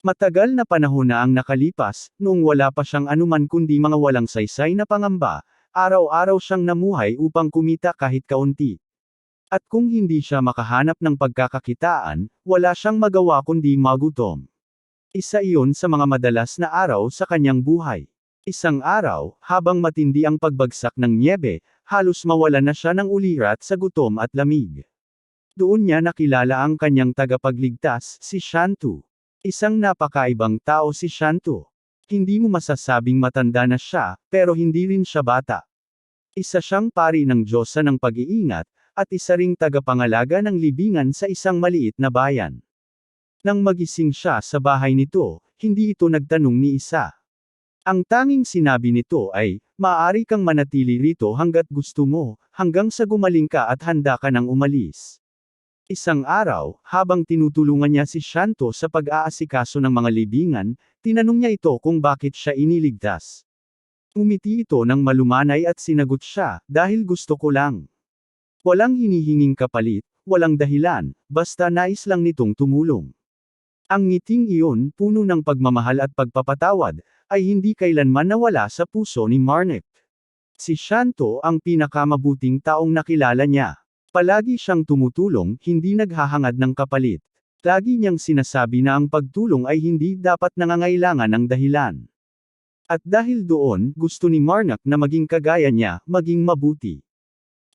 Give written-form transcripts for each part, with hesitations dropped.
Matagal na panahon na ang nakalipas, noong wala pa siyang anuman kundi mga walang saysay na pangamba, araw-araw siyang namuhay upang kumita kahit kaunti. At kung hindi siya makahanap ng pagkakakitaan, wala siyang magawa kundi magutom. Isa iyon sa mga madalas na araw sa kanyang buhay. Isang araw, habang matindi ang pagbagsak ng nyebe, halos mawala na siya ng ulirat sa gutom at lamig. Doon niya nakilala ang kanyang tagapagligtas, si Shantu. Isang napakaibang tao si Shantu. Hindi mo masasabing matanda na siya, pero hindi rin siya bata. Isa siyang pari ng Diyosa ng pag-iingat, at isa ring tagapangalaga ng libingan sa isang maliit na bayan. Nang magising siya sa bahay nito, hindi ito nagtanong ni isa. Ang tanging sinabi nito ay, maaari kang manatili rito hanggat gusto mo, hanggang sa gumaling ka at handa ka nang umalis. Isang araw, habang tinutulungan niya si Shanto sa pag-aasikaso ng mga libingan, tinanong niya ito kung bakit siya iniligtas. Umiti ito ng malumanay at sinagot siya, dahil gusto ko lang. Walang hinihinging kapalit, walang dahilan, basta nais lang nitong tumulong. Ang ngiting iyon, puno ng pagmamahal at pagpapatawad, ay hindi kailanman nawala sa puso ni Marnik. Si Shanto ang pinakamabuting taong nakilala niya. Palagi siyang tumutulong, hindi naghahangad ng kapalit. Lagi niyang sinasabi na ang pagtulong ay hindi dapat nangangailangan ng dahilan. At dahil doon, gusto ni Marnak na maging kagaya niya, maging mabuti.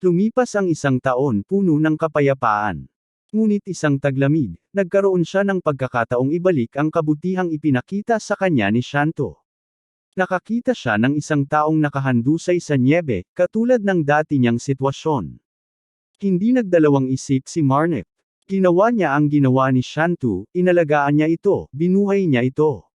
Lumipas ang isang taon puno ng kapayapaan. Ngunit isang taglamig, nagkaroon siya ng pagkakataong ibalik ang kabutihang ipinakita sa kanya ni Shanto. Nakakita siya ng isang taong nakahandusay sa nyebe, katulad ng dati niyang sitwasyon. Hindi nagdalawang isip si Marnik. Ginawa niya ang ginawa ni Shantu, inalagaan niya ito, binuhay niya ito.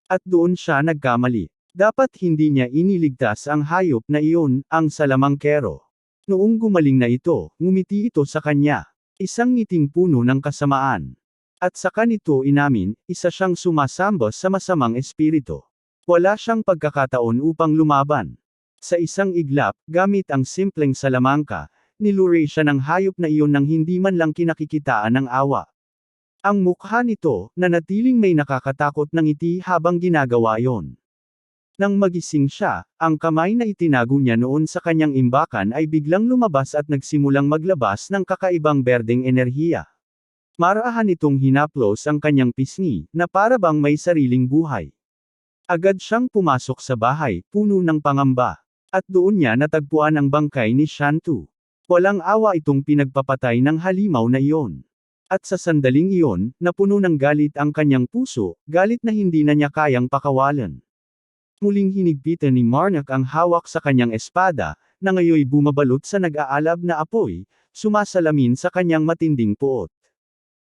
At doon siya nagkamali. Dapat hindi niya iniligtas ang hayop na iyon, ang salamangkero. Noong gumaling na ito, ngumiti ito sa kanya. Isang ngiting puno ng kasamaan. At sa kanito inamin, isa siyang sumasamba sa masamang espiritu. Wala siyang pagkakataon upang lumaban. Sa isang iglap, gamit ang simpleng salamangka, nilure siya ng hayop na iyon nang hindi man lang kinakikitaan ng awa. Ang mukha nito, nanatiling may nakakatakot na ngiti habang ginagawa yon. Nang magising siya, ang kamay na itinago niya noon sa kanyang imbakan ay biglang lumabas at nagsimulang maglabas ng kakaibang berdeng enerhiya. Marahan itong hinaplos ang kanyang pisngi, na para bang may sariling buhay. Agad siyang pumasok sa bahay, puno ng pangamba. At doon niya natagpuan ang bangkay ni Shantu. Walang awa itong pinagpapatay ng halimaw na iyon. At sa sandaling iyon, napuno ng galit ang kanyang puso, galit na hindi na niya kayang pakawalan. Muling hinigpitan ni Marnak ang hawak sa kanyang espada, na ngayoy bumabalot sa nag-aalab na apoy, sumasalamin sa kanyang matinding puot.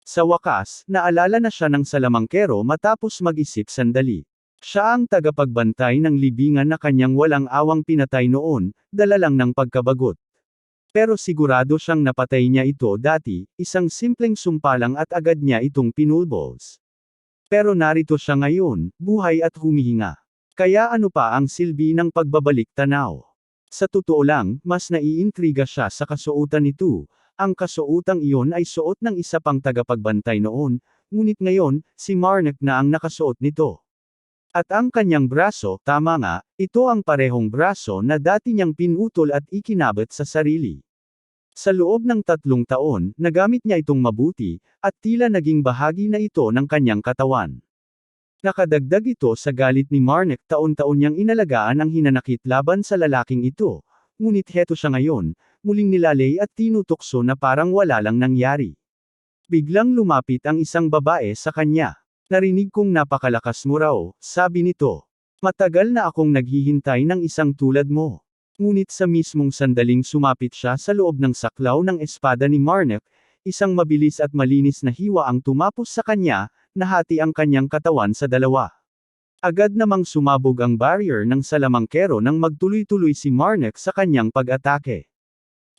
Sa wakas, naalala na siya ng salamangkero matapos mag-isip sandali. Siya ang tagapagbantay ng libingan na kanyang walang awang pinatay noon, dala lang ng pagkabagot. Pero sigurado siyang napatay niya ito dati, isang simpleng sumpa lang at agad niya itong pinulbos. Pero narito siya ngayon, buhay at humihinga. Kaya ano pa ang silbi ng pagbabalik tanaw? Sa totoo lang, mas naiintriga siya sa kasuotan nito. Ang kasuotang iyon ay suot ng isa pang tagapagbantay noon, ngunit ngayon, si Marnak na ang nakasuot nito. At ang kanyang braso, tama nga, ito ang parehong braso na dati niyang pinutol at ikinabit sa sarili. Sa loob ng 3 taon, nagamit niya itong mabuti, at tila naging bahagi na ito ng kanyang katawan. Nakadagdag ito sa galit ni Marnak, taon-taon niyang inalagaan ang hinanakit laban sa lalaking ito, ngunit heto siya ngayon, muling nilalay at tinutukso na parang wala lang nangyari. Biglang lumapit ang isang babae sa kanya. Narinig kong napakalakas mo raw, sabi nito. Matagal na akong naghihintay ng isang tulad mo. Ngunit sa mismong sandaling sumapit siya sa loob ng saklaw ng espada ni Marnak, isang mabilis at malinis na hiwa ang tumapos sa kanya, nahati ang kanyang katawan sa dalawa. Agad namang sumabog ang barrier ng salamangkero nang magtuloy-tuloy si Marnak sa kanyang pag-atake.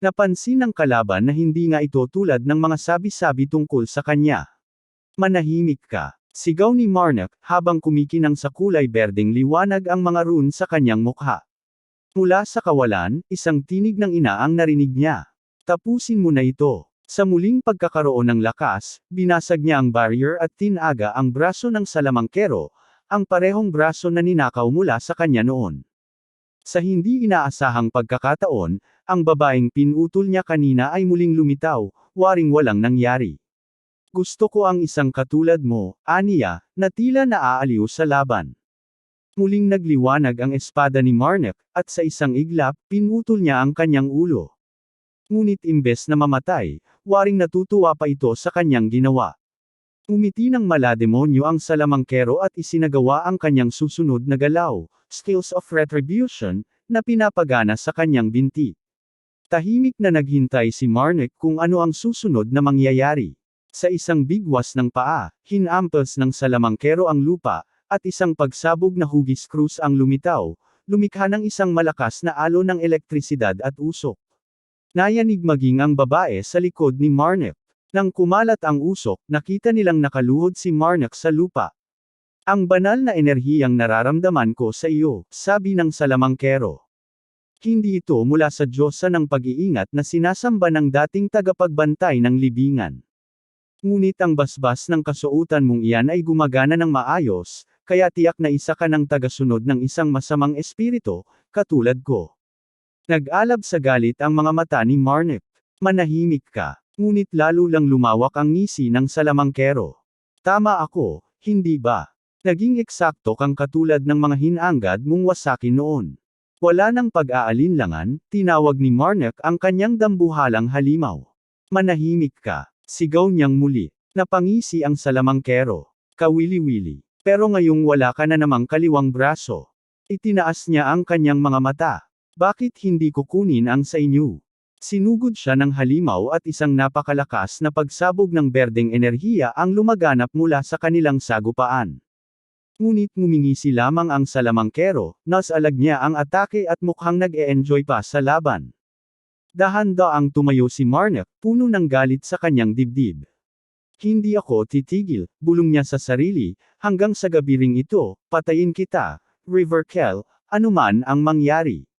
Napansin ng kalaban na hindi nga ito tulad ng mga sabi-sabi tungkol sa kanya. Manahimik ka. Sigaw ni Marnak, habang kumikinang sa kulay berdeng liwanag ang mga rune sa kanyang mukha. Mula sa kawalan, isang tinig ng ina ang narinig niya. Tapusin mo na ito. Sa muling pagkakaroon ng lakas, binasag niya ang barrier at tinaga ang braso ng salamangkero, ang parehong braso na ninakaw mula sa kanya noon. Sa hindi inaasahang pagkakataon, ang babaeng pinutol niya kanina ay muling lumitaw, waring walang nangyari. Gusto ko ang isang katulad mo, aniya, na tila naaaliw sa laban. Muling nagliwanag ang espada ni Marnek, at sa isang iglap, pinutol niya ang kanyang ulo. Ngunit imbes na mamatay, waring natutuwa pa ito sa kanyang ginawa. Umiti ng malademonyo ang salamangkero at isinagawa ang kanyang susunod na galaw, skills of retribution, na pinapagana sa kanyang binti. Tahimik na naghintay si Marnek kung ano ang susunod na mangyayari. Sa isang bigwas ng paa, hinampas ng salamangkero ang lupa, at isang pagsabog na hugis krus ang lumitaw, lumikha ng isang malakas na alon ng elektrisidad at usok. Nayanig maging ang babae sa likod ni Marnek. Nang kumalat ang usok, nakita nilang nakaluhod si Marnek sa lupa. Ang banal na enerhiyang nararamdaman ko sa iyo, sabi ng salamangkero. Hindi ito mula sa Diyosa ng pag-iingat na sinasamba ng dating tagapagbantay ng libingan. Ngunit ang basbas ng kasuotan mong iyan ay gumagana ng maayos, kaya tiyak na isa ka ng tagasunod ng isang masamang espiritu, katulad ko. Nag-alab sa galit ang mga mata ni Marnek. Manahimik ka. Ngunit lalo lang lumawak ang ngisi ng salamangkero. Tama ako, hindi ba? Naging eksakto kang katulad ng mga hinanggad mong wasakin noon. Wala nang pag-aalinlangan, tinawag ni Marnek ang kanyang dambuhalang halimaw. Manahimik ka. Sigaw niyang muli. Napangisi ang salamangkero. Kawili-wili. Pero ngayong wala ka na namang kaliwang braso. Itinaas niya ang kanyang mga mata. Bakit hindi ko kunin ang sa inyo? Sinugod siya ng halimaw at isang napakalakas na pagsabog ng berdeng enerhiya ang lumaganap mula sa kanilang sagupaan. Ngunit ngumingisi lamang ang salamangkero, nasalag niya ang atake at mukhang nag-e-enjoy pa sa laban. Dahan-daang tumayo si Marnek, puno ng galit sa kanyang dibdib. Hindi ako titigil, bulong niya sa sarili, hanggang sa gabi ring ito, patayin kita, River Kel, anuman ang mangyari.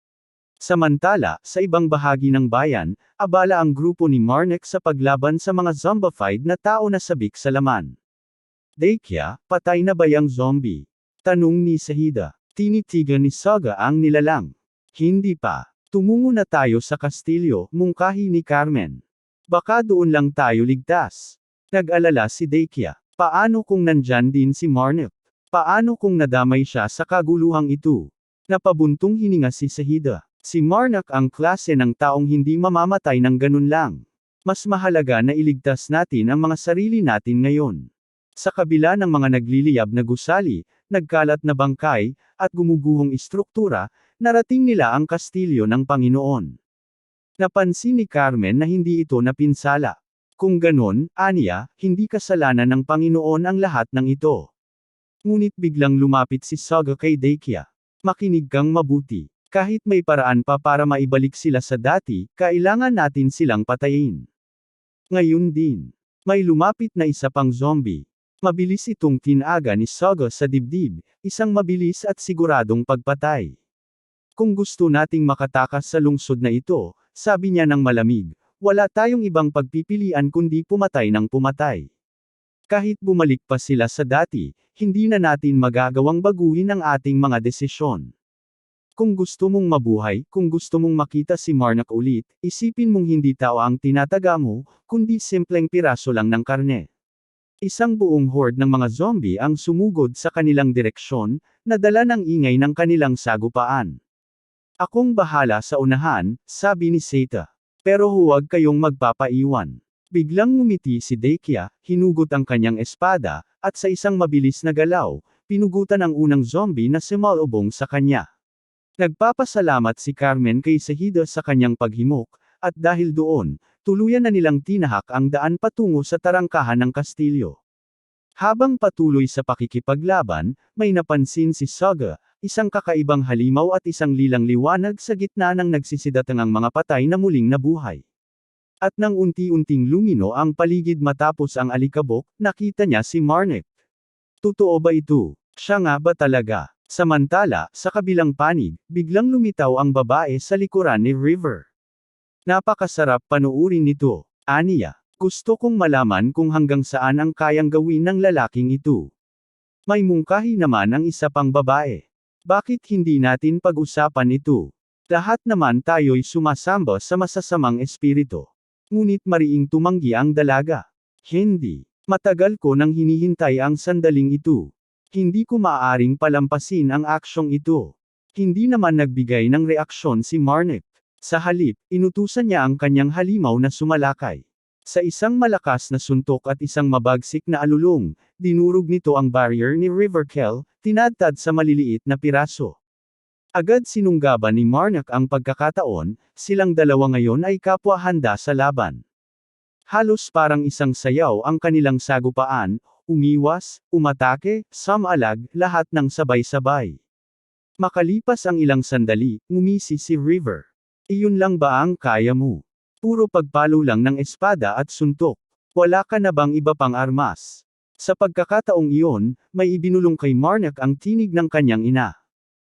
Samantala, sa ibang bahagi ng bayan, abala ang grupo ni Marnek sa paglaban sa mga zombified na tao na sabik sa laman. Daikya, patay na ba yang zombie? Tanong ni Sahida. Tinitigan ni Saga ang nilalang. Hindi pa. Tumungo na tayo sa kastilyo, mungkahi ni Carmen. Baka doon lang tayo ligtas. Nag-alala si Daikya. Paano kung nandyan din si Marnek? Paano kung nadamay siya sa kaguluhang ito? Napabuntong hininga si Sahida. Si Marnek ang klase ng taong hindi mamamatay ng ganun lang. Mas mahalaga na iligtas natin ang mga sarili natin ngayon. Sa kabila ng mga nagliliyab na gusali, nagkalat na bangkay, at gumuguhong istruktura, narating nila ang kastilyo ng Panginoon. Napansin ni Carmen na hindi ito napinsala. Kung ganon, aniya, hindi kasalanan ng Panginoon ang lahat ng ito. Ngunit biglang lumapit si Saga kay Daikya. Makinig kang mabuti. Kahit may paraan pa para maibalik sila sa dati, kailangan natin silang patayin. Ngayon din, may lumapit na isa pang zombie. Mabilis itong tinaga ni Saga sa dibdib, isang mabilis at siguradong pagpatay. Kung gusto nating makatakas sa lungsod na ito, sabi niya ng malamig, wala tayong ibang pagpipilian kundi pumatay ng pumatay. Kahit bumalik pa sila sa dati, hindi na natin magagawang baguhin ang ating mga desisyon. Kung gusto mong mabuhay, kung gusto mong makita si Marnek ulit, isipin mong hindi tao ang tinataga mo, kundi simpleng piraso lang ng karne. Isang buong horde ng mga zombie ang sumugod sa kanilang direksyon, nadala ng ingay ng kanilang sagupaan. Akong bahala sa unahan, sabi ni Seta. Pero huwag kayong magpapaiwan. Biglang ngumiti si Daikya, hinugot ang kanyang espada, at sa isang mabilis na galaw, pinugutan ang unang zombie na sumalubong sa kanya. Nagpapasalamat si Carmen kay Sahida sa kanyang paghimok, at dahil doon, tuluyan na nilang tinahak ang daan patungo sa tarangkahan ng kastilyo. Habang patuloy sa pakikipaglaban, may napansin si Saga, isang kakaibang halimaw at isang lilang liwanag sa gitna ng nagsisidatangang mga patay na muling nabuhay. At nang unti-unting lumino ang paligid matapos ang alikabok, nakita niya si Marnek. Totoo ba ito? Siya nga ba talaga? Samantala, sa kabilang panig, biglang lumitaw ang babae sa likuran ni River. Napakasarap panuurin nito, aniya. Gusto kong malaman kung hanggang saan ang kayang gawin ng lalaking ito. May mungkahi naman ang isa pang babae. Bakit hindi natin pag-usapan ito? Lahat naman tayo'y sumasamba sa masasamang espiritu. Ngunit mariing tumanggi ang dalaga. Hindi. Matagal ko nang hinihintay ang sandaling ito. Hindi ko maaaring palampasin ang aksyong ito. Hindi naman nagbigay ng reaksyon si Marnik. Sa halip, inutusan niya ang kanyang halimaw na sumalakay. Sa isang malakas na suntok at isang mabagsik na alulong, dinurog nito ang barrier ni Riverkel, tinadtad sa maliliit na piraso. Agad sinunggaban ni Marnik ang pagkakataon, silang dalawa ngayon ay kapwa handa sa laban. Halos parang isang sayaw ang kanilang sagupaan, umiwas, umatake, samalag, lahat ng sabay-sabay. Makalipas ang ilang sandali, ngumisi si River. Iyon lang ba ang kaya mo? Puro pagpalo lang ng espada at suntok. Wala ka na bang iba pang armas? Sa pagkakataong iyon, may ibinulong kay Marnik ang tinig ng kanyang ina.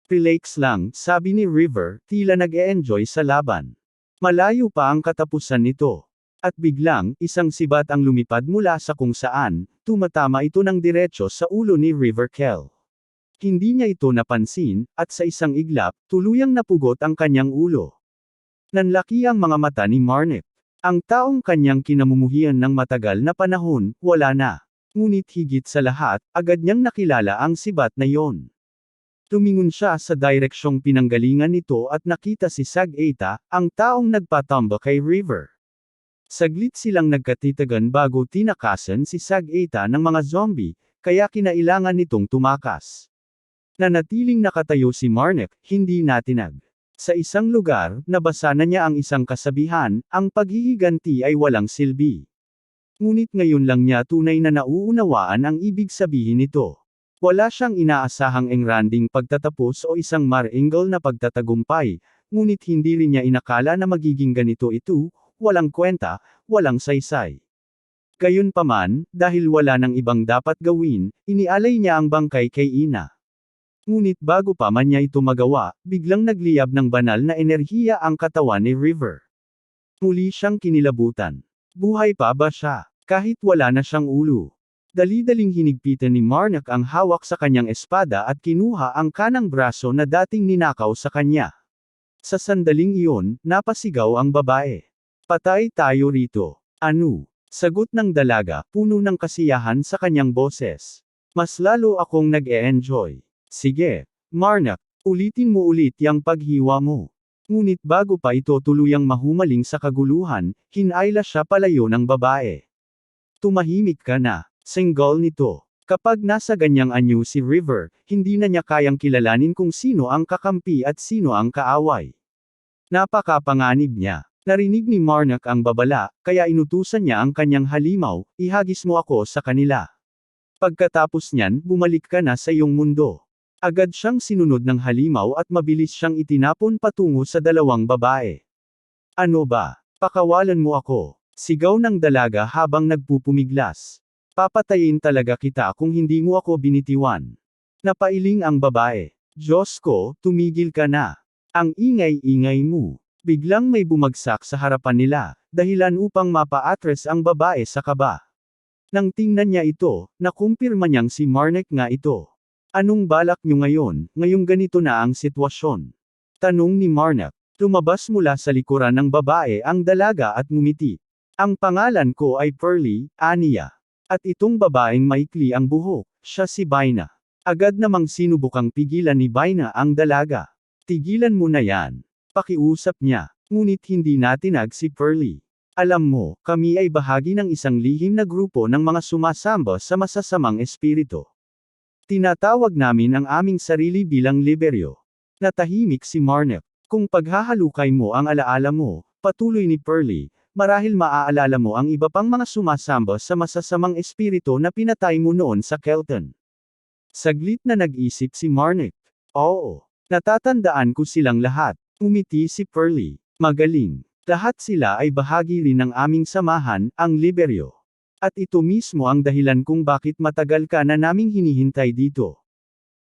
Relax lang, sabi ni River, tila nag-e-enjoy sa laban. Malayo pa ang katapusan nito. At biglang, isang sibat ang lumipad mula sa kung saan, tumatama ito ng diretso sa ulo ni Riverkel. Hindi niya ito napansin, at sa isang iglap, tuluyang napugot ang kanyang ulo. Nanlaki ang mga mata ni Marnik. Ang taong kanyang kinamumuhian ng matagal na panahon, wala na. Ngunit higit sa lahat, agad niyang nakilala ang sibat na yon. Tumingon siya sa direksyong pinanggalingan nito at nakita si Sag-Eta, ang taong nagpatamba kay River. Saglit silang nagkatitagan bago tinakasan si Sag-Eta ng mga zombie, kaya kinailangan nitong tumakas. Nanatiling nakatayo si Marnik, hindi natinag. Sa isang lugar, nabasa na niya ang isang kasabihan, ang paghihiganti ay walang silbi. Ngunit ngayon lang niya tunay na nauunawaan ang ibig sabihin nito. Wala siyang inaasahang engranding pagtatapos o isang maringal na pagtatagumpay, ngunit hindi rin niya inakala na magiging ganito ito, walang kwenta, walang saysay. Gayunpaman, dahil wala nang ibang dapat gawin, inialay niya ang bangkay kay Ina. Ngunit bago pa man niya ito magawa, biglang nagliyab ng banal na enerhiya ang katawan ni River. Muli siyang kinilabutan. Buhay pa ba siya? Kahit wala na siyang ulo. Dali-daling hinigpitan ni Marnik ang hawak sa kanyang espada at kinuha ang kanang braso na dating ninakaw sa kanya. Sa sandaling iyon, napasigaw ang babae. Patay tayo rito. Ano? Sagot ng dalaga, puno ng kasiyahan sa kanyang boses. Mas lalo akong nag-e-enjoy. Sige, Marnik, ulitin mo ulit yang paghiwa mo. Ngunit bago pa ito tuluyang mahumaling sa kaguluhan, hinayla siya palayo ng babae. Tumahimik ka na. Single nito. Kapag nasa ganyang anyo si River, hindi na niya kayang kilalanin kung sino ang kakampi at sino ang kaaway. Napakapanganib niya. Narinig ni Marnik ang babala, kaya inutusan niya ang kanyang halimaw, ihagis mo ako sa kanila. Pagkatapos niyan, bumalik ka na sa iyong mundo. Agad siyang sinunod ng halimaw at mabilis siyang itinapon patungo sa dalawang babae. Ano ba? Pakawalan mo ako. Sigaw ng dalaga habang nagpupumiglas. Papatayin talaga kita kung hindi mo ako binitiwan. Napailing ang babae. Diyos ko, tumigil ka na. Ang ingay-ingay mo. Biglang may bumagsak sa harapan nila, dahilan upang mapa-atres ang babae sa kaba. Nang tingnan niya ito, nakumpirma niyang si Marnik nga ito. Anong balak niyo ngayon, ngayong ganito na ang sitwasyon? Tanong ni Marnik. Lumabas mula sa likuran ng babae ang dalaga at ngumiti. Ang pangalan ko ay Pearly, aniya. At itong babaeng maikli ang buhok, siya si Baina. Agad namang sinubukang pigilan ni Baina ang dalaga. Tigilan mo na yan. Pakiusap niya. Ngunit hindi natinag si Pearly. Alam mo, kami ay bahagi ng isang lihim na grupo ng mga sumasamba sa masasamang espiritu. Tinatawag namin ang aming sarili bilang liberyo. Natahimik si Marnik. Kung paghahalukay mo ang alaala mo, patuloy ni Pearly, marahil maaalala mo ang iba pang mga sumasamba sa masasamang espiritu na pinatay mo noon sa Kelton. Saglit na nag-isip si Marnik. Oo. Natatandaan ko silang lahat. Umiti si Pearly. Magaling. Lahat sila ay bahagi rin ng aming samahan, ang Liberyo. At ito mismo ang dahilan kung bakit matagal ka na naming hinihintay dito.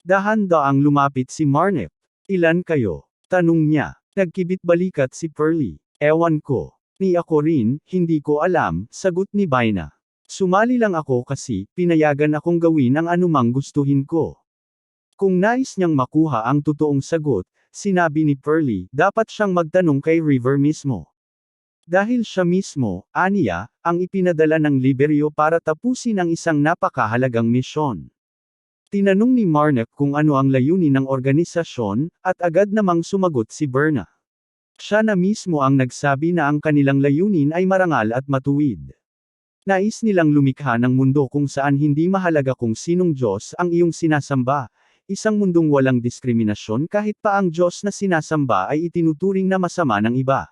Dahan-daang lumapit si Marnik. Ilan kayo? Tanong niya. Nagkibit balikat si Pearly. Ewan ko. Ni ako rin, hindi ko alam, sagot ni Baina. Sumali lang ako kasi, pinayagan akong gawin ang anumang gustuhin ko. Kung nais niyang makuha ang totoong sagot, sinabi ni Pearly, dapat siyang magtanong kay River mismo. Dahil siya mismo, aniya, ang ipinadala ng Liberio para tapusin ang isang napakahalagang misyon. Tinanong ni Marnek kung ano ang layunin ng organisasyon, at agad namang sumagot si Berna. Siya na mismo ang nagsabi na ang kanilang layunin ay marangal at matuwid. Nais nilang lumikha ng mundo kung saan hindi mahalaga kung sinong Diyos ang iyong sinasamba, isang mundong walang diskriminasyon kahit pa ang Diyos na sinasamba ay itinuturing na masama ng iba.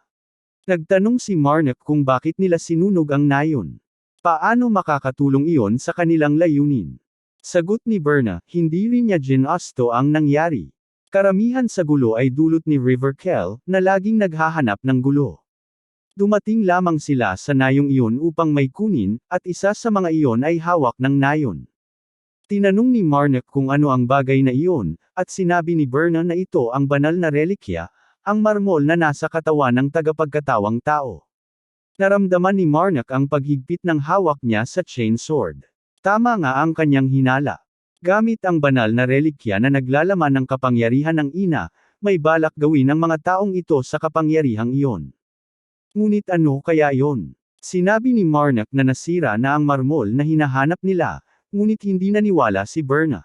Nagtanong si Marnek kung bakit nila sinunog ang nayon. Paano makakatulong iyon sa kanilang layunin? Sagot ni Berna, hindi rin niya ginusto ang nangyari. Karamihan sa gulo ay dulot ni River Kell, na laging naghahanap ng gulo. Dumating lamang sila sa nayong iyon upang may kunin, at isa sa mga iyon ay hawak ng nayon. Tinanong ni Marnek kung ano ang bagay na iyon, at sinabi ni Berna na ito ang banal na relikya, ang marmol na nasa katawan ng tagapagkatawang tao. Naramdaman ni Marnek ang paghigpit ng hawak niya sa chain sword. Tama nga ang kanyang hinala. Gamit ang banal na relikya na naglalaman ng kapangyarihan ng ina, may balak gawin ng mga taong ito sa kapangyarihang iyon. Ngunit ano kaya iyon? Sinabi ni Marnek na nasira na ang marmol na hinahanap nila, ngunit hindi naniwala si Berna.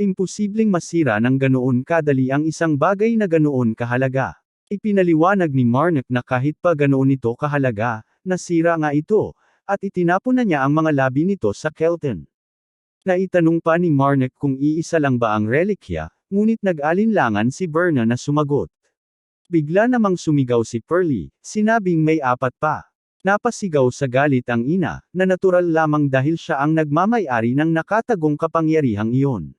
Imposibleng masira ng ganoon kadali ang isang bagay na ganoon kahalaga. Ipinaliwanag ni Marnek na kahit pa ganoon ito kahalaga, nasira nga ito, at itinapon na niya ang mga labi nito sa Kelton. Naitanong pa ni Marnek kung iisa lang ba ang relikya, ngunit nag-alinlangan si Berna na sumagot. Bigla namang sumigaw si Pearly, sinabing may apat pa. Napasigaw sa galit ang ina, na natural lamang dahil siya ang nagmamay-ari ng nakatagong kapangyarihang iyon.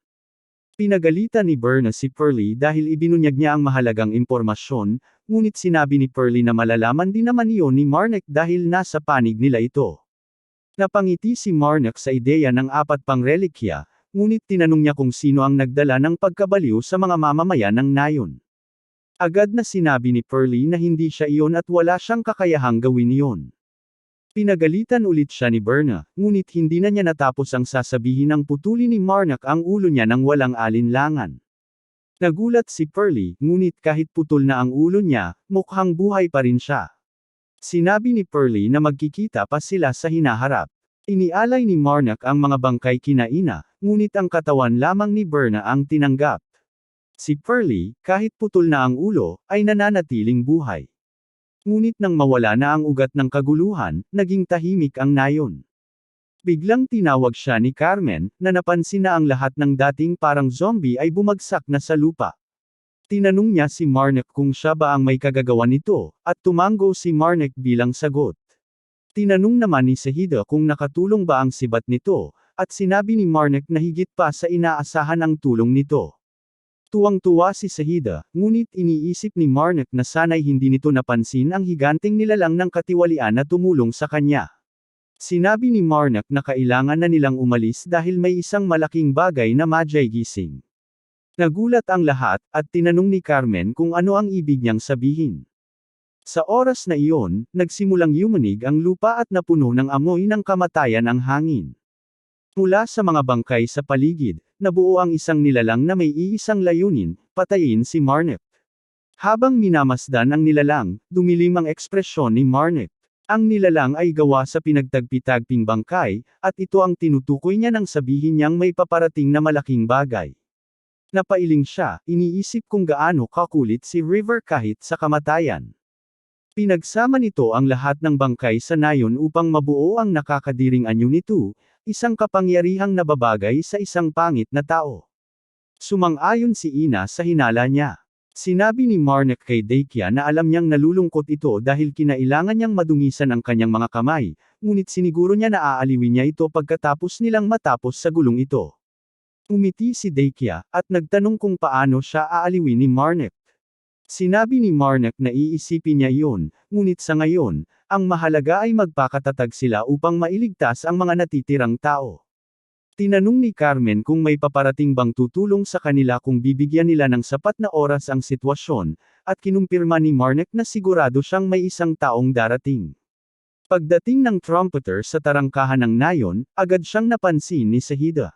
Pinagalitan ni Berna si Pearly dahil ibinunyag niya ang mahalagang impormasyon, ngunit sinabi ni Pearly na malalaman din naman iyon ni Marnek dahil nasa panig nila ito. Napangiti si Marnek sa ideya ng apat pang relikya, ngunit tinanong niya kung sino ang nagdala ng pagkabaliw sa mga mamamayan ng nayon. Agad na sinabi ni Pearly na hindi siya iyon at wala siyang kakayahang gawin iyon. Pinagalitan ulit siya ni Berna, ngunit hindi na niya natapos ang sasabihin ng putulin ni Marnek ang ulo niya nang walang alinlangan. Nagulat si Pearly, ngunit kahit putol na ang ulo niya, mukhang buhay pa rin siya. Sinabi ni Pearly na magkikita pa sila sa hinaharap. Inialay ni Marnek ang mga bangkay kina ina, ngunit ang katawan lamang ni Berna ang tinanggap. Si Pearly, kahit putol na ang ulo, ay nananatiling buhay. Ngunit nang mawala na ang ugat ng kaguluhan, naging tahimik ang nayon. Biglang tinawag siya ni Carmen, na napansin na ang lahat ng dating parang zombie ay bumagsak na sa lupa. Tinanong niya si Marnek kung siya ba ang may kagagawan nito, at tumango si Marnek bilang sagot. Tinanong naman ni Sahida kung nakatulong ba ang sibat nito, at sinabi ni Marnek na higit pa sa inaasahan ang tulong nito. Tuwang-tuwa si Sahida, ngunit iniisip ni Marnek na sana'y hindi nito napansin ang higanteng nilalang ng katiwalian na tumulong sa kanya. Sinabi ni Marnek na kailangan na nilang umalis dahil may isang malaking bagay na madyay gising. Nagulat ang lahat, at tinanong ni Carmen kung ano ang ibig niyang sabihin. Sa oras na iyon, nagsimulang yumanig ang lupa at napuno ng amoy ng kamatayan ang hangin. Mula sa mga bangkay sa paligid, nabuo ang isang nilalang na may iisang layunin, patayin si Marnek. Habang minamasdan ang nilalang, dumilim ang ekspresyon ni Marnek. Ang nilalang ay gawa sa pinagtagpi-tagping bangkay, at ito ang tinutukoy niya nang sabihin niyang may paparating na malaking bagay. Napailing siya, iniisip kung gaano kakulit si River kahit sa kamatayan. Pinagsama nito ang lahat ng bangkay sa nayon upang mabuo ang nakakadiring anyo nito, isang kapangyarihang nababagay sa isang pangit na tao. Sumang-ayon si Ina sa hinala niya. Sinabi ni Marnek kay Deikia na alam niyang nalulungkot ito dahil kinailangan niyang madungisan ang kanyang mga kamay, ngunit siniguro niya na aaliwin niya ito pagkatapos nilang matapos sa gulong ito. Umiti si Deikia, at nagtanong kung paano siya aaliwin ni Marnek. Sinabi ni Marnek na iisipin niya iyon, ngunit sa ngayon, ang mahalaga ay magpakatatag sila upang mailigtas ang mga natitirang tao. Tinanong ni Carmen kung may paparating bang tutulong sa kanila kung bibigyan nila ng sapat na oras ang sitwasyon, at kinumpirma ni Marnek na sigurado siyang may isang taong darating. Pagdating ng trumpeter sa tarangkahan ng nayon, agad siyang napansin ni Shahida.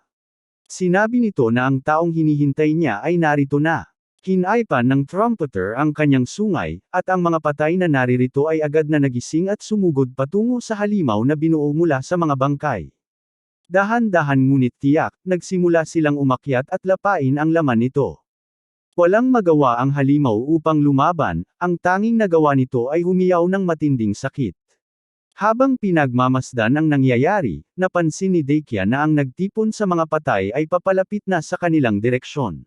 Sinabi nito na ang taong hinihintay niya ay narito na. Hinaypan ng trumpeter ang kanyang sungay, at ang mga patay na naririto ay agad na nagising at sumugod patungo sa halimaw na binuo mula sa mga bangkay. Dahan-dahan ngunit tiyak, nagsimula silang umakyat at lapain ang laman nito. Walang magawa ang halimaw upang lumaban, ang tanging nagawa nito ay humiyaw ng matinding sakit. Habang pinagmamasdan ang nangyayari, napansin ni Deikia na ang nagtipon sa mga patay ay papalapit na sa kanilang direksyon.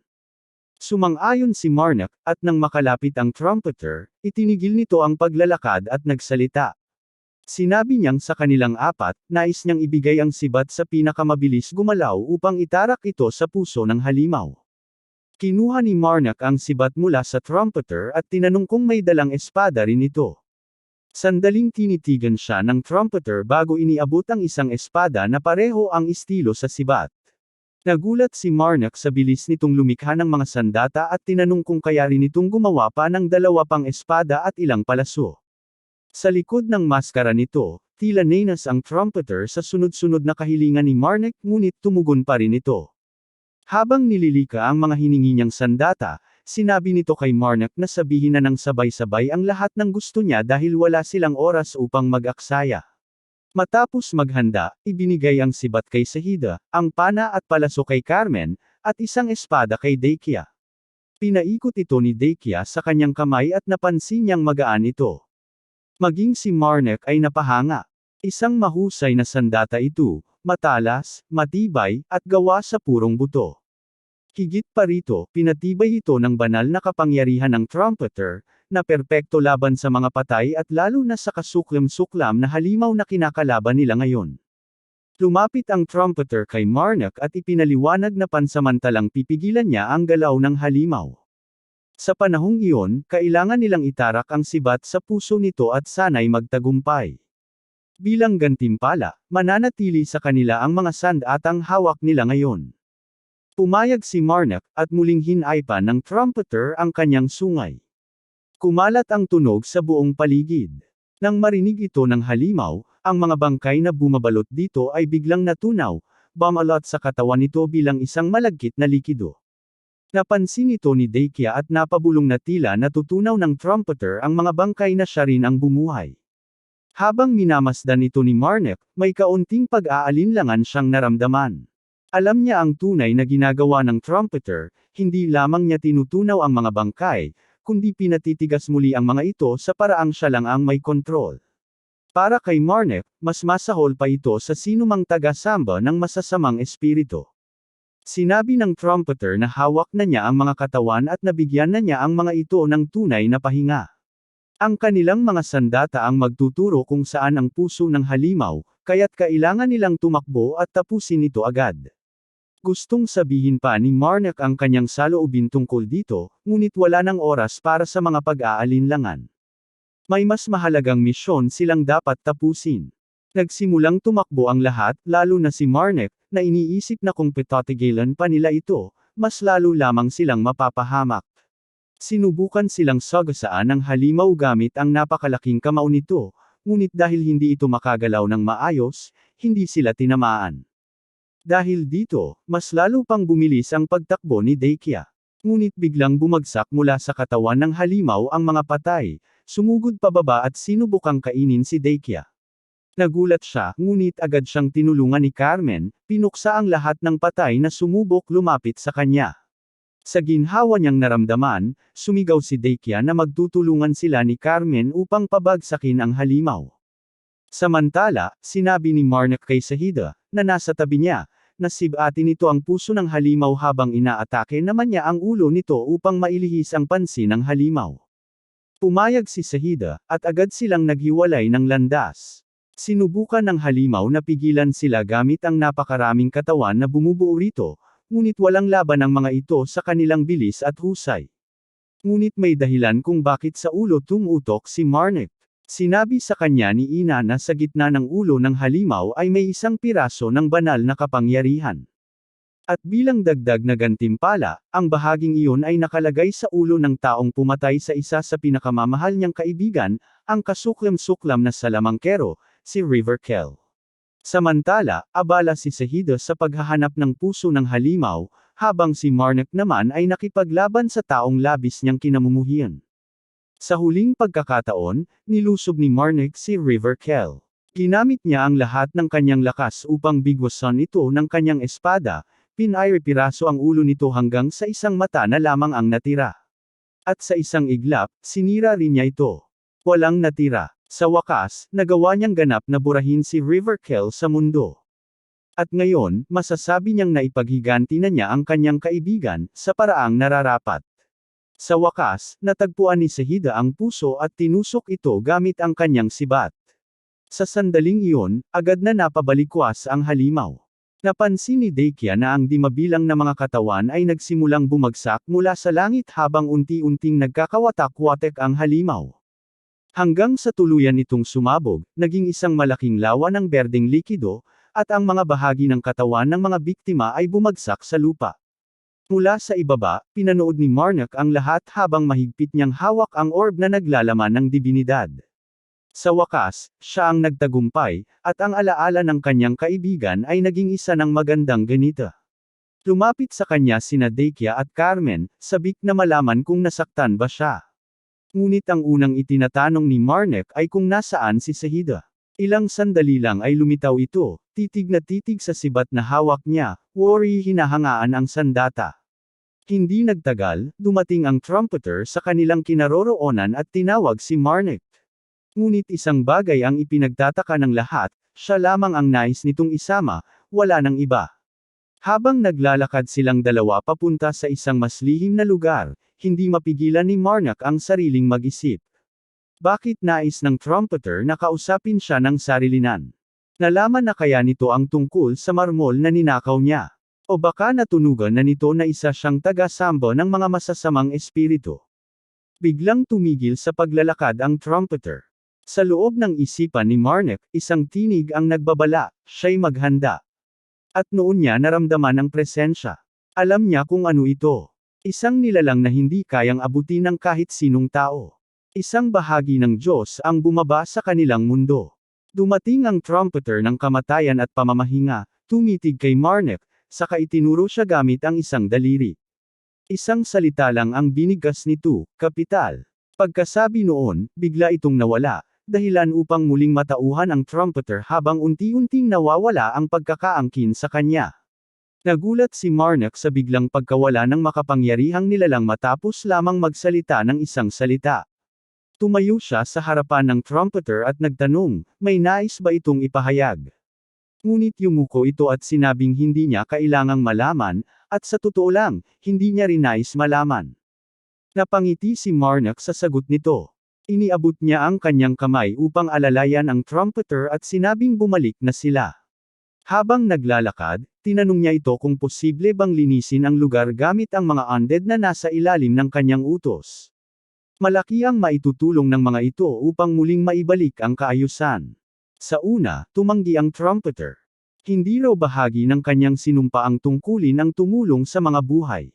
Sumang-ayon si Marnek, at nang makalapit ang trumpeter, itinigil nito ang paglalakad at nagsalita. Sinabi niyang sa kanilang apat, nais niyang ibigay ang sibat sa pinakamabilis gumalaw upang itarak ito sa puso ng halimaw. Kinuha ni Marnek ang sibat mula sa trumpeter at tinanong kung may dalang espada rin ito. Sandaling tinitigan siya ng trumpeter bago iniabot ang isang espada na pareho ang estilo sa sibat. Nagulat si Marnek sa bilis nitong lumikha ng mga sandata at tinanong kung kaya rin itong gumawa pa ng 2 pang espada at ilang palaso. Sa likod ng maskara nito, tila nenas ang trumpeter sa sunod-sunod na kahilingan ni Marnek ngunit tumugon pa rin ito. Habang nililika ang mga hiningi niyang sandata, sinabi nito kay Marnek na sabihin na ng sabay-sabay ang lahat ng gusto niya dahil wala silang oras upang mag-aksaya. Matapos maghanda, ibinigay ang sibat kay Shahida, ang pana at palaso kay Carmen, at isang espada kay Deikia. Pinaikot ito ni Deikia sa kanyang kamay at napansin niyang magaan ito. Maging si Marnek ay napahanga. Isang mahusay na sandata ito, matalas, matibay, at gawa sa purong buto. Higit pa rito, pinatibay ito ng banal na kapangyarihan ng trumpeter, na perpekto laban sa mga patay at lalo na sa kasuklam-suklam na halimaw na kinakalaban nila ngayon. Lumapit ang trumpeter kay Marnek at ipinaliwanag na pansamantalang pipigilan niya ang galaw ng halimaw. Sa panahong iyon, kailangan nilang itarak ang sibat sa puso nito at sana'y magtagumpay. Bilang gantimpala, mananatili sa kanila ang mga sandatang hawak nila ngayon. Pumayag si Marnek, at muling hinaypan ng trumpeter ang kanyang sungay. Kumalat ang tunog sa buong paligid. Nang marinig ito ng halimaw, ang mga bangkay na bumabalot dito ay biglang natunaw, bumalot sa katawan nito bilang isang malagkit na likido. Napansin ito ni Deikia at napabulong na tila natutunaw ng trumpeter ang mga bangkay na siya rin ang bumuhay. Habang minamasdan ito ni Marnek, may kaunting pag-aalinlangan siyang naramdaman. Alam niya ang tunay na ginagawa ng trumpeter, hindi lamang niya tinutunaw ang mga bangkay, kundi pinatitigas muli ang mga ito sa paraang siya lang ang may kontrol. Para kay Marnek, mas masahol pa ito sa sinumang taga-samba ng masasamang espiritu. Sinabi ng trumpeter na hawak na niya ang mga katawan at nabigyan na niya ang mga ito ng tunay na pahinga. Ang kanilang mga sandata ang magtuturo kung saan ang puso ng halimaw, kaya't kailangan nilang tumakbo at tapusin ito agad. Gustong sabihin pa ni Marnek ang kanyang saloobin tungkol dito, ngunit wala ng oras para sa mga pag-aalinlangan. May mas mahalagang misyon silang dapat tapusin. Nagsimulang tumakbo ang lahat, lalo na si Marnek, na iniisip na kung patatigilan pa nila ito, mas lalo lamang silang mapapahamak. Sinubukan silang sagasaan ng halimaw gamit ang napakalaking kamao nito, ngunit dahil hindi ito makagalaw ng maayos, hindi sila tinamaan. Dahil dito, mas lalo pang bumilis ang pagtakbo ni Deikia. Ngunit biglang bumagsak mula sa katawan ng halimaw ang mga patay, sumugod pababa at sinubukang kainin si Deikia. Nagulat siya, ngunit agad siyang tinulungan ni Carmen, pinuksa ang lahat ng patay na sumubok lumapit sa kanya. Sa ginhawa niyang naramdaman, sumigaw si Deikia na magtutulungan sila ni Carmen upang pabagsakin ang halimaw. Samantala, sinabi ni Marnek kay Shahida, na nasa tabi niya, na sibatin nito ang puso ng halimaw habang inaatake naman niya ang ulo nito upang mailihis ang pansin ng halimaw. Pumayag si Shahida, at agad silang naghiwalay ng landas. Sinubukan ng halimaw na pigilan sila gamit ang napakaraming katawan na bumubuo rito, ngunit walang laban ang mga ito sa kanilang bilis at husay. Ngunit may dahilan kung bakit sa ulo tumutok si Marnek. Sinabi sa kanya ni Ina na sa gitna ng ulo ng halimaw ay may isang piraso ng banal na kapangyarihan. At bilang dagdag na gantimpala, ang bahaging iyon ay nakalagay sa ulo ng taong pumatay sa isa sa pinakamamahal niyang kaibigan, ang kasuklam-suklam na salamangkero, si River Kell. Samantala, abala si Shahida sa paghahanap ng puso ng halimaw, habang si Marnek naman ay nakipaglaban sa taong labis niyang kinamumuhian. Sa huling pagkakataon, nilusob ni Marnek si River Kell. Ginamit niya ang lahat ng kanyang lakas upang bigwasan ito ng kanyang espada, pinay-piraso ang ulo nito hanggang sa isang mata na lamang ang natira. At sa isang iglap, sinira rin niya ito. Walang natira. Sa wakas, nagawa niyang ganap na burahin si River Kell sa mundo. At ngayon, masasabi niyang naipaghiganti na niya ang kanyang kaibigan, sa paraang nararapat. Sa wakas, natagpuan ni Shahida ang puso at tinusok ito gamit ang kanyang sibat. Sa sandaling iyon, agad na napabalikwas ang halimaw. Napansin ni Dakia na ang di mabilang na mga katawan ay nagsimulang bumagsak mula sa langit habang unti-unting nagkakawatak-watek ang halimaw. Hanggang sa tuluyan itong sumabog, naging isang malaking lawa ng berdeng likido, at ang mga bahagi ng katawan ng mga biktima ay bumagsak sa lupa. Mula sa ibaba, pinanood ni Marnek ang lahat habang mahigpit niyang hawak ang orb na naglalaman ng dibinidad. Sa wakas, siya ang nagtagumpay, at ang alaala ng kanyang kaibigan ay naging isa ng magandang ganita. Lumapit sa kanya sina Dakia at Carmen, sabik na malaman kung nasaktan ba siya. Ngunit ang unang itinatanong ni Marnek ay kung nasaan si Shahida. Ilang sandali lang ay lumitaw ito, titig na titig sa sibat na hawak niya, worry hinahangaan ang sandata. Hindi nagtagal, dumating ang trumpeter sa kanilang kinaroroonan at tinawag si Marnek. Ngunit isang bagay ang ipinagtataka ng lahat, siya lamang ang nais nitong isama, wala nang iba. Habang naglalakad silang dalawa papunta sa isang mas lihim na lugar, hindi mapigilan ni Marnek ang sariling mag-isip. Bakit nais ng trumpeter na kausapin siya ng sarilinan? Nalaman na kaya nito ang tungkol sa marmol na ninakaw niya? O baka natunugan na nito na isa siyang taga-sambo ng mga masasamang espiritu? Biglang tumigil sa paglalakad ang trumpeter. Sa loob ng isipan ni Marnek, isang tinig ang nagbabala, siya'y maghanda. At noon niya naramdaman ang presensya. Alam niya kung ano ito. Isang nilalang na hindi kayang abutin ng kahit sinong tao. Isang bahagi ng Diyos ang bumaba sa kanilang mundo. Dumating ang trumpeter ng kamatayan at pamamahinga, tumitig kay Marnek, saka itinuro siya gamit ang isang daliri. Isang salita lang ang binigkas nito, kapital. Pagkasabi noon, bigla itong nawala, dahilan upang muling matauhan ang trumpeter habang unti-unting nawawala ang pagkakaangkin sa kanya. Nagulat si Marnek sa biglang pagkawala ng makapangyarihang nilalang matapos lamang magsalita ng isang salita. Tumayo siya sa harapan ng trumpeter at nagtanong, may nais ba itong ipahayag? Ngunit yumuko ito at sinabing hindi niya kailangang malaman, at sa totoo lang, hindi niya rin nais malaman. Napangiti si Marnek sa sagot nito. Iniabot niya ang kanyang kamay upang alalayan ang trumpeter at sinabing bumalik na sila. Habang naglalakad, tinanong niya ito kung posible bang linisin ang lugar gamit ang mga undead na nasa ilalim ng kanyang utos. Malaki ang maitutulong ng mga ito upang muling maibalik ang kaayusan. Sa una, tumanggi ang trumpeter. Hindi raw bahagi ng kanyang sinumpaang tungkulin ang tumulong sa mga buhay.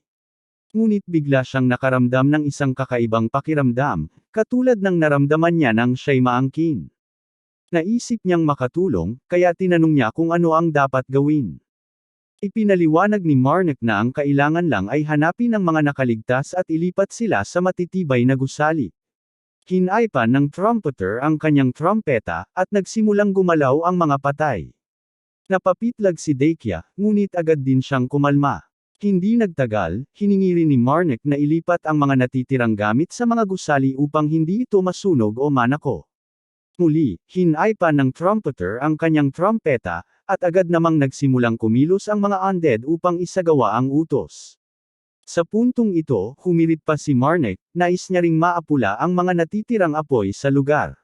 Ngunit bigla siyang nakaramdam ng isang kakaibang pakiramdam, katulad ng naramdaman niya nang siya'y maangkin. Naisip niyang makatulong, kaya tinanong niya kung ano ang dapat gawin. Ipinaliwanag ni Marnek na ang kailangan lang ay hanapin ang mga nakaligtas at ilipat sila sa matitibay na gusali. Hinaypan ng trumpeter ang kanyang trompeta, at nagsimulang gumalaw ang mga patay. Napapitlag si Dakia, ngunit agad din siyang kumalma. Hindi nagtagal, hiningi rin ni Marnek na ilipat ang mga natitirang gamit sa mga gusali upang hindi ito masunog o manako. Muli, hinaypan ng trumpeter ang kanyang trompeta, at agad namang nagsimulang kumilos ang mga undead upang isagawa ang utos. Sa puntong ito, humirit pa si Marnek, nais niya ring maapula ang mga natitirang apoy sa lugar.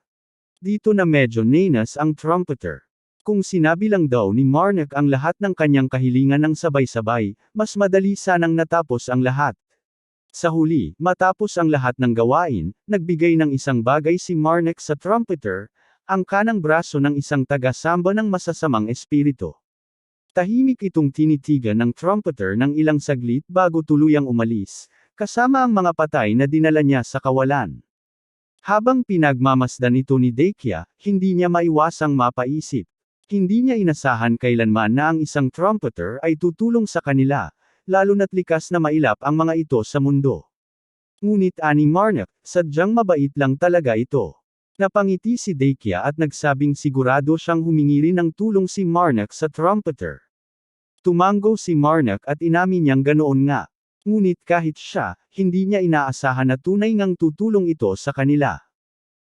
Dito na medyo nenas ang trumpeter. Kung sinabi lang daw ni Marnek ang lahat ng kanyang kahilingan ng sabay-sabay, mas madali sanang natapos ang lahat. Sa huli, matapos ang lahat ng gawain, nagbigay ng isang bagay si Marnek sa trumpeter, ang kanang braso ng isang taga-samba ng masasamang espiritu. Tahimik itong tinitigan ng trumpeter ng ilang saglit bago tuluyang umalis, kasama ang mga patay na dinala niya sa kawalan. Habang pinagmamasdan ito ni Deikia, hindi niya maiwasang mapaisip. Hindi niya inasahan kailanman na ang isang trumpeter ay tutulong sa kanila, lalo na't likas na mailap ang mga ito sa mundo. Ngunit ani Marnak, sadyang mabait lang talaga ito. Napangiti si Deikia at nagsabing sigurado siyang humingi rin ng tulong si Marnak sa trumpeter. Tumango si Marnak at inamin niyang ganoon nga. Ngunit kahit siya, hindi niya inaasahan na tunay ngang tutulong ito sa kanila.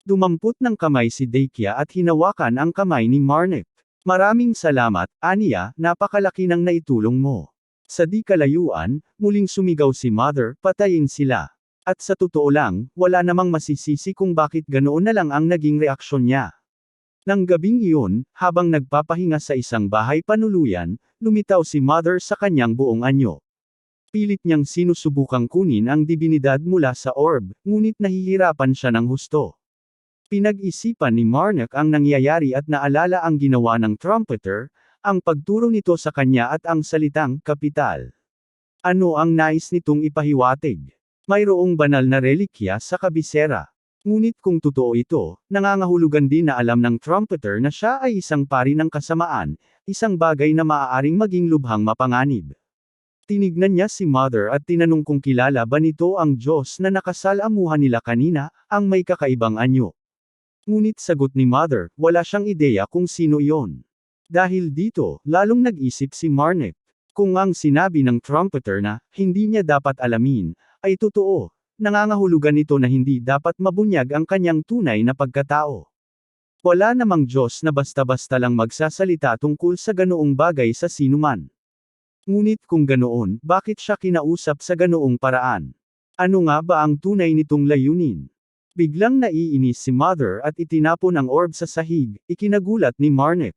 Dumampot ng kamay si Deikia at hinawakan ang kamay ni Marnak. Maraming salamat, Anya, napakalaki ng naitulong mo. Sa di kalayuan, muling sumigaw si Mother, patayin sila. At sa totoo lang, wala namang masisisi kung bakit ganoon na lang ang naging reaksyon niya. Nang gabing iyon, habang nagpapahinga sa isang bahay panuluyan, lumitaw si Mother sa kanyang buong anyo. Pilit niyang sinusubukang kunin ang dibinidad mula sa orb, ngunit nahihirapan siya ng husto. Pinag-isipan ni Marnak ang nangyayari at naalala ang ginawa ng trumpeter, ang pagturo nito sa kanya at ang salitang, kapital. Ano ang nais nitong ipahiwatig? Mayroong banal na relikya sa kabisera. Ngunit kung totoo ito, nangangahulugan din na alam ng trumpeter na siya ay isang pari ng kasamaan, isang bagay na maaaring maging lubhang mapanganib. Tinignan niya si Mother at tinanong kung kilala ba nito ang Diyos na nakasalamuhan nila kanina, ang may kakaibang anyo. Ngunit sagot ni Mother, wala siyang ideya kung sino iyon. Dahil dito, lalong nag-isip si Marnak. Kung ang sinabi ng trumpeter na, hindi niya dapat alamin, ay totoo, nangangahulugan ito na hindi dapat mabunyag ang kanyang tunay na pagkatao. Wala namang Diyos na basta-basta lang magsasalita tungkol sa ganoong bagay sa sinuman. Ngunit kung ganoon, bakit siya kinausap sa ganoong paraan? Ano nga ba ang tunay nitong layunin? Biglang naiinis si Mother at itinapon ang orb sa sahig, ikinagulat ni Marnak.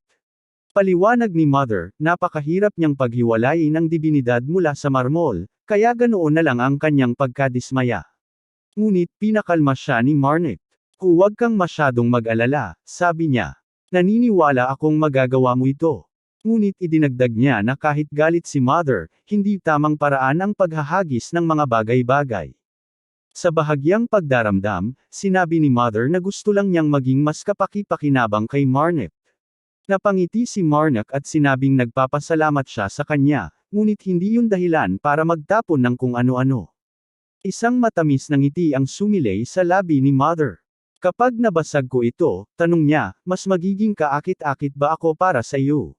Paliwanag ni Mother, napakahirap niyang paghiwalayin ang dibinidad mula sa marmol, kaya ganoon na lang ang kanyang pagkadismaya. Ngunit pinakalma siya ni Marnak. Huwag kang masyadong mag-alala, sabi niya. Naniniwala akong magagawa mo ito. Ngunit idinagdag niya na kahit galit si Mother, hindi tamang paraan ang paghahagis ng mga bagay-bagay. Sa bahagyang pagdaramdam, sinabi ni Mother na gusto lang niyang maging mas kapaki-pakinabang kay Marnak. Napangiti si Marnak at sinabing nagpapasalamat siya sa kanya, ngunit hindi yun dahilan para magtapon ng kung ano-ano. Isang matamis na ngiti ang sumilay sa labi ni Mother. Kapag nabasag ko ito, tanong niya, mas magiging kaakit-akit ba ako para sa iyo?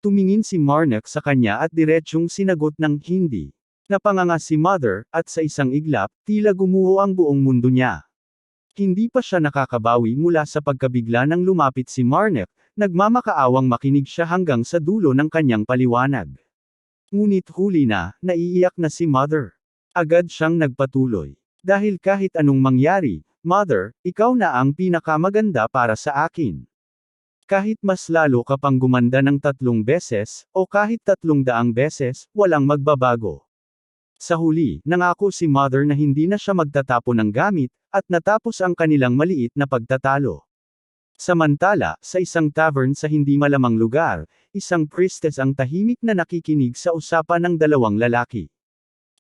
Tumingin si Marnak sa kanya at diretsyong sinagot ng hindi. Napanganga si Mother, at sa isang iglap, tila gumuho ang buong mundo niya. Hindi pa siya nakakabawi mula sa pagkabigla nang lumapit si Marnak, nagmamakaawang makinig siya hanggang sa dulo ng kanyang paliwanag. Ngunit huli na, naiiyak na si Mother. Agad siyang nagpatuloy. Dahil kahit anong mangyari, Mother, ikaw na ang pinakamaganda para sa akin. Kahit mas lalo ka pang gumanda ng 3 beses, o kahit 300 beses, walang magbabago. Sa huli, nangako si Mother na hindi na siya magtatapon ng gamit, at natapos ang kanilang maliit na pagtatalo. Samantala, sa isang tavern sa hindi malamang lugar, isang priestess ang tahimik na nakikinig sa usapan ng 2 lalaki.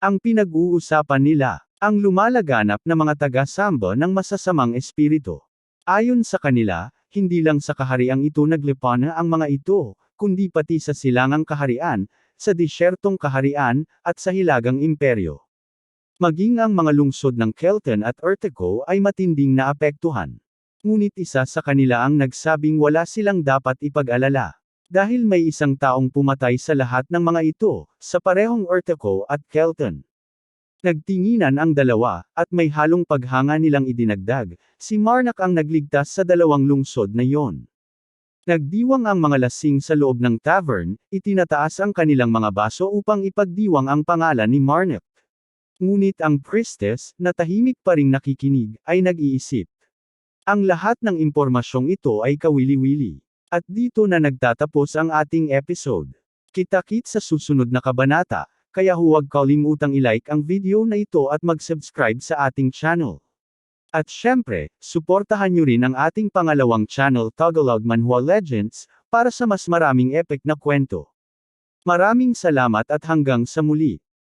Ang pinag-uusapan nila, ang lumalaganap na mga taga-samba ng masasamang espiritu. Ayon sa kanila, hindi lang sa kahariang ito naglipana ang mga ito, kundi pati sa silangang kaharian, sa disyertong kaharian, at sa hilagang imperyo. Maging ang mga lungsod ng Kelton at Urteco ay matinding naapektuhan. Ngunit isa sa kanila ang nagsabing wala silang dapat ipag-alala. Dahil may isang taong pumatay sa lahat ng mga ito, sa parehong Urteco at Kelton. Nagtinginan ang dalawa, at may halong paghanga nilang idinagdag, si Marnak ang nagligtas sa 2 lungsod na iyon. Nagdiwang ang mga lasing sa loob ng tavern, itinataas ang kanilang mga baso upang ipagdiwang ang pangalan ni Marnak. Ngunit ang priestess, na tahimik pa ring nakikinig, ay nag-iisip. Ang lahat ng impormasyong ito ay kawili-wili. At dito na nagtatapos ang ating episode. Kita-kit sa susunod na kabanata, kaya huwag kalimutang i-like ang video na ito at mag-subscribe sa ating channel. At syempre, suportahan nyo rin ang ating pangalawang channel Tagalog Manhwa Legends, para sa mas maraming epic na kwento. Maraming salamat at hanggang sa muli.